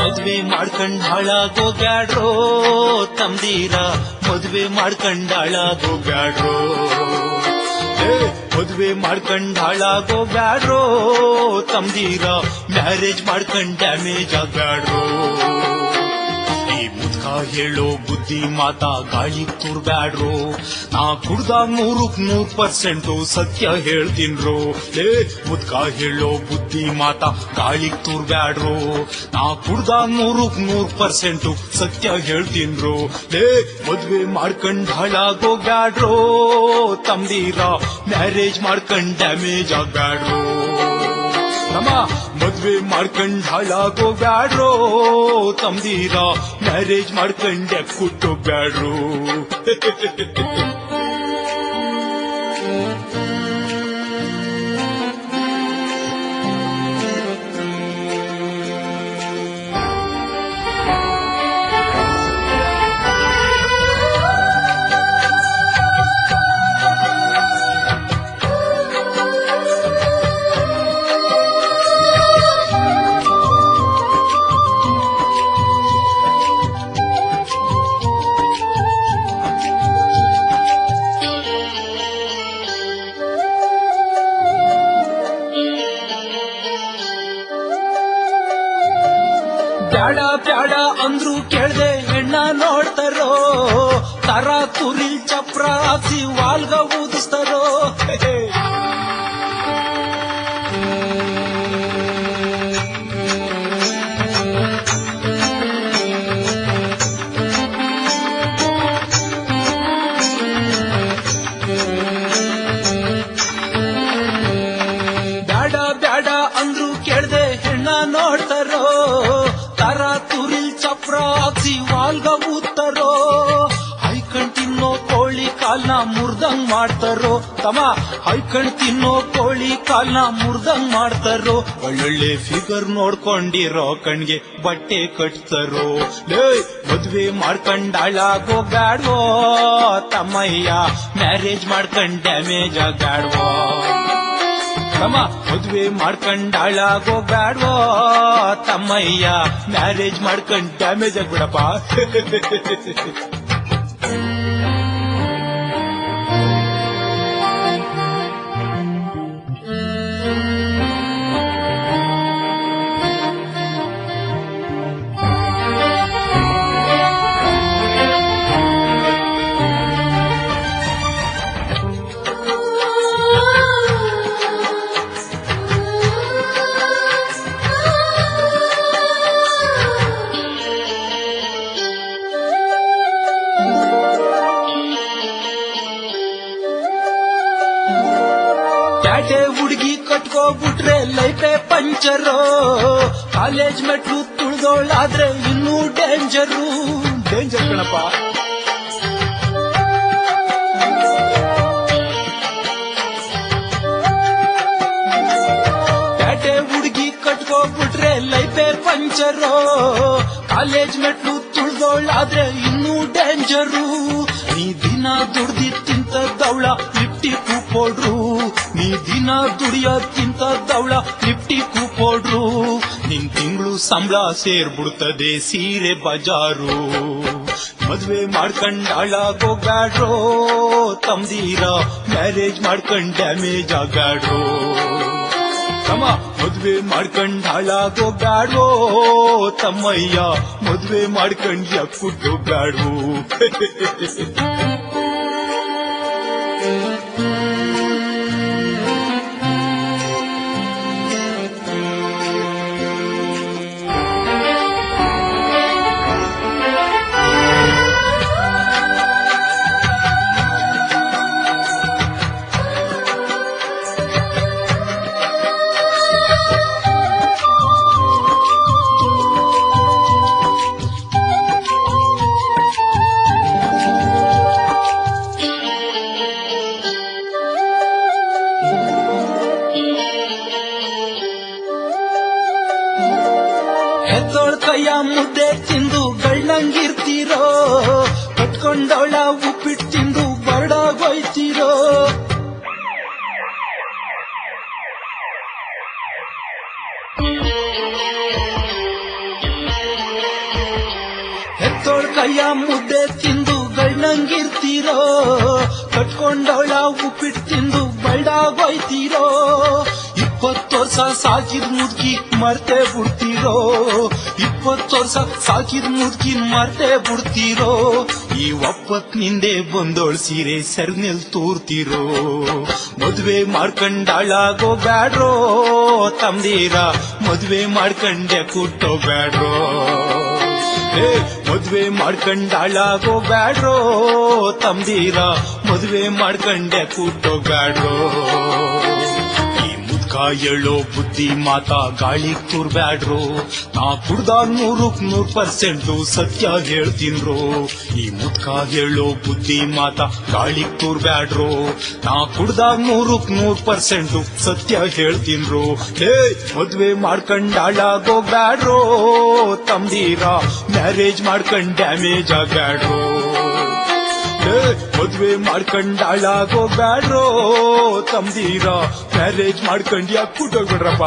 ಮದ್ವೆ ಮಾಡ್ಕೊಂಡ್ ಹಾಳಾಗೋಗ್ಯಾಡ್ರೋ ತಮ್ದೀರ, ಮದ್ವೆ ಮಾಡ್ಕೊಂಡ್ ಹಾಳಾಗೋಗ್ಯಾಡ್ರೋ. ಮದ್ವೆ ಮಾಡ್ಕೊಂಡ್ ಹಾಳಾಗೋಗ್ಯಾಡ್ರೋ ತಮ್ದೀರ, ಮ್ಯಾರೇಜ್ ಮಾಡ್ಕೊಂಡ್ ಡ್ಯಾಮೇಜ್ ಆಗ್ಯಾಡ್ರೋ. ಈ ಮುದ್ಕ ಹೇಳೋ ಬುದ್ಧಿ ಮಾತಾ ಗಾಳಿ ತೂರ್ಬ್ಯಾಡ್ರೋ. ನಾ ಕುಡ್ದಾಗ 100% ಸತ್ಯ ಹೇಳ್ತೀನ್ರೋ. ಮುದ್ಕ ಹೇಳೋ ಬುದ್ಧಿ ಮಾತಾ ಗಾಳಿ ತೂರ್ಬ್ಯಾಡ್ರೋ. ನಾ ಕುಡ್ದಾಗ 100% ಸತ್ಯ ಹೇಳ್ತೀನ್ರೋ. ಮದ್ವೆ ಮಾಡ್ಕೊಂಡ್ ಹಾಳಾಗೋಗ್ಯಾಡ್ರೋ ತಮ್ದೀರ, ಮ್ಯಾರೇಜ್ ಮಾಡ್ಕೊಂಡ್ ಡ್ಯಾಮೇಜ್ ಆಗ್ಬ್ಯಾಡ್ರೋ. ನಮ್ಮ ಮದ್ವೆ ಮಾಡ್ಕೊಂಡ್ ಹಾಳಾಗೋಗ್ಯಾಡ್ರೋ ತಮ್ದೀರ, ಮ್ಯಾರೇಜ್ ಮಾಡ್ಕೊಂಡ್ ಕುಟ್ಟೋಗ್ಬ್ಯಾಡ್ರೋ. ಬ್ಯಾಡ ಬ್ಯಾಡ ಅಂದ್ರು ಕೇಳ್ದೆ ಹೆಣ್ಣ ನೋಡ್ತಾರೋ, ತರ ತುರಿಲ್ ಚಪ್ರ ಹಾಕ್ಸಿ ವಾಲ್ಗ ಊದಿಸ್ತಾರೋ. ಬ್ಯಾಡ ಬ್ಯಾಡ ಅಂದ್ರು ಕೇಳ್ದೆ ಹೆಣ್ಣ ನೋಡ್ತಾರೋ, ತರ ತುರಿಲ್ ಚಪ್ರ ಹಾಕ್ಸಿ ವಾಲ್ಗ ಊದ್ತಾರೋ. ಹೈಕಣ್ ತಿನ್ನೋ ಕೋಳಿ ಕಾಲ್ನ ಮುರ್ದಂಗ್ ಮಾಡ್ತಾರೋ. ತಮ್ಮ ಹೈಕಣ್ ತಿನ್ನೋ ಕೋಳಿ ಕಾಲ್ನ ಮುರ್ದಂಗ್ ಮಾಡ್ತಾರೋ. ಒಳ್ಳೊಳ್ಳೆ ಫಿಗರ್ ನೋಡ್ಕೊಂಡಿರೋ ಕಣ್ಗೆ ಬಟ್ಟೆ ಕಟ್ತಾರೋ. ಮದ್ವೆ ಮಾಡ್ಕೊಂಡ್ ಹಾಳಾಗೋಗ್ಯಾಡ್ವೋ ತಮ್ಮಯ್ಯ, ಮ್ಯಾರೇಜ್ ಮಾಡ್ಕೊಂಡ್ ಡ್ಯಾಮೇಜ್ ಆಗ್ಯಾಡ್ವೋ. ತಮ್ಮ ಮದ್ವೆ ಮಾಡ್ಕೊಂಡ್ ಹಾಳಾಗೋಗ್ಯಾಡ್ವೋ ತಮ್ಮಯ್ಯ, ಮ್ಯಾರೇಜ್ ಮಾಡ್ಕೊಂಡ್ ಡ್ಯಾಮೇಜ್ ಆಗ್ಬಿಡಪ್ಪ. ಪ್ಯಾಟೆ ಹುಡುಗಿ ಕಟ್ಕೋಬಿಟ್ರೆ ಲೈಫೇ ಪಂಚರು. ಕಾಲೇಜ್ ಮೆಟ್ಲು ತುಳ್ದೋಳಾದ್ರೆ ಇನ್ನೂ ಡೇಂಜರು. ಡೇಂಜರ್ ಕಣಪ್ಪ. ಪ್ಯಾಟೆ ಹುಡುಗಿ ಕಟ್ಕೋಬಿಟ್ರೆ ಲೈಫೇ ಪಂಚರು. ಕಾಲೇಜ್ ಮೆಟ್ಲು ತುಳ್ದೋಳಾದ್ರೆ ಇನ್ನೂ ಡೇಂಜರು. ನೀ ದಿನ ದುಡ್ದಿತ್ತಿಂತ ದವಳ ಲಿಫ್ಟಿ ಕೂಪೋಡ್ರು. ನೀ ದಿನ ದುಡಿಯೋದ್ಕಿಂತ ದವಳ ಲಿಫ್ಟಿ ಕೂಪೋಡ್ರು. ನಿನ್ ತಿಂಗಳು ಸಂಬಳ ಸೇರ್ಬಿಡ್ತದೆ ಸೀರೆ ಬಜಾರು. ಮದ್ವೆ ಮಾಡ್ಕೊಂಡ್ ಹಾಳಾಗೋಗ್ಯಾಡ್ರೋ ತಮ್ದೀರ, ಮ್ಯಾರೇಜ್ ಮಾಡ್ಕೊಂಡ್ ಡ್ಯಾಮೇಜ್ ಆಗ್ಯಾಡ್ರೋ. ತಮ್ಮ ಮದ್ವೆ ಮಾಡ್ಕೊಂಡ್ ಹಾಳಾಗೋಗ್ಯಾಡ್ವೋ ತಮ್ಮಯ್ಯ, ಮದ್ವೆ ಮಾಡ್ಕೊಂಡ್ ಕುಟ್ಟೋಗ್ಯಾಡ್ವೋ. ಹೆತ್ತೋಳ್ ಕೈಯ ಮುದ್ದೆ ತಿಂದು ಗಳ್ಳಂಗಿರ್ತೀರೋ, ಕಟ್ಕೊಂಡವಳ ಉಪ್ಪಿಟ್ಟು ತಿಂದು ಬರಡಾಗೋಯ್ತೀರೋ. ಕೈಯ ಮುದ್ದೆ ತಿಂದು ಗಳ್ಳಂಗಿರ್ತೀರೋ ಕಟ್ಕೊಂಡವಳ ಉಪ್ಪಿಟ್ಟು ತಿಂದು ಬೈಡಾಗೋಯ್ತೀರೋ 20 ವರ್ಷ ಸಾಕಿದ ಮುದುಕಿ ಮರ್ತೇ ಬಿಡ್ತೀರೋ 20 ವರ್ಷ ಸಾಕಿದ ಮುದುಕಿ ಮರ್ತೇ ಬಿಡ್ತೀರೋ ಈ ಒಪ್ಪತ್ನಿಂದೆ ಬಂದೋಳ್ ಸೀರೆ ಸೆರ್ನೆಲ್ ತೂರ್ತೀರೋ ಮದುವೆ ಮಾಡ್ಕೊಂಡಾಳಾಗೋ ಬ್ಯಾಡ್ರೋ ತಮ್ದೀರ ಮದುವೆ ಮಾಡ್ಕೊಂಡೆ ಕೂಟೋ ಬ್ಯಾಡ್ರೋ ಮದುವೆ ಮಾಡ್ಕೊಂಡಾಳಾಗೋ ಬ್ಯಾಡ್ರೋ ತಮ್ದೀರ ಮದುವೆ ಮಾಡ್ಕೊಂಡೆ ಕೂಟೋ ಬ್ಯಾಡ್ರೋ ಹೇಳೋ ಬುದ್ಧಿ ಮಾತಾ ಗಾಳಿಗ್ ತೂರ್ಬ್ಯಾಡ್ರೋ ನಾ ಕುಡ್ದಾಗ 100% ಸತ್ಯ ಹೇಳ್ತೀನ್ರೋ ಈ ಮುದ್ಕ ಹೇಳೋ ಬುದ್ಧಿ ಮಾತಾ ಗಾಳಿಗ್ ತೂರ್ಬ್ಯಾಡ್ರೋ ನಾ ಕುಡ್ದಾಗ 100% ಸತ್ಯ ಹೇಳ್ತೀನ್ರೋ ಮದ್ವೆ ಮಾಡ್ಕೊಂಡಾಳಾಗೋ ಬ್ಯಾಡ್ರೋ ತಮ್ದೀರ ಮ್ಯಾರೇಜ್ ಮಾಡ್ಕೊಂಡ್ ಡ್ಯಾಮೇಜ್ ಆಗ್ಬ್ಯಾಡ್ರೋ ಮದ್ವೆ ಮಾಡ್ಕೊಂಡಾಳಾಗೋ ಬ್ಯಾಡ್ರೋ ತಮ್ದೀರ ಮ್ಯಾರೇಜ್ ಮಾಡ್ಕೊಂಡ್ ಯಾಕೆ ಕೂಟೋಗ್ಬಿಡ್ರಪ್ಪ